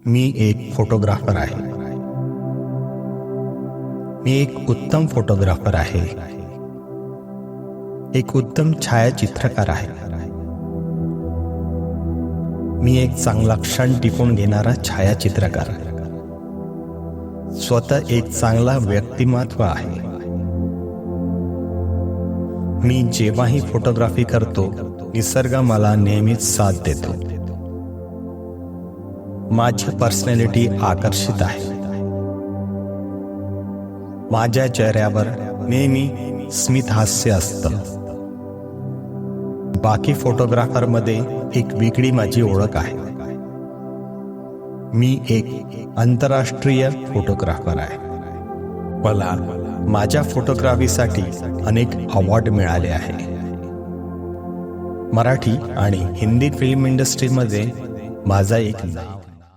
मी एक फोटोग्राफर आहे. मी एक उत्तम फोटोग्राफर आहे. एक उत्तम छायाचित्रकार आहे. मी एक चांगला क्षण टिपून घेणारा छायाचित्रकार आहे. स्वतः एक चांगला व्यक्तिमत्व आहे. मी जेव्हाही फोटोग्राफी करतो, निसर्ग मला नेहमीच साथ देतो. माझी पर्सनॅलिटी आकर्षित आहे. माझ्या चेहऱ्यावर नेहमी स्मित हास्य असतं. बाकी फोटोग्राफरमध्ये एक वेगळी माझी ओळख आहे. मी एक आंतरराष्ट्रीय फोटोग्राफर आहे. मला माझ्या फोटोग्राफीसाठी अनेक अवॉर्ड मिळाले आहे. मराठी आणि हिंदी फिल्म इंडस्ट्रीमध्ये माझा एक नाव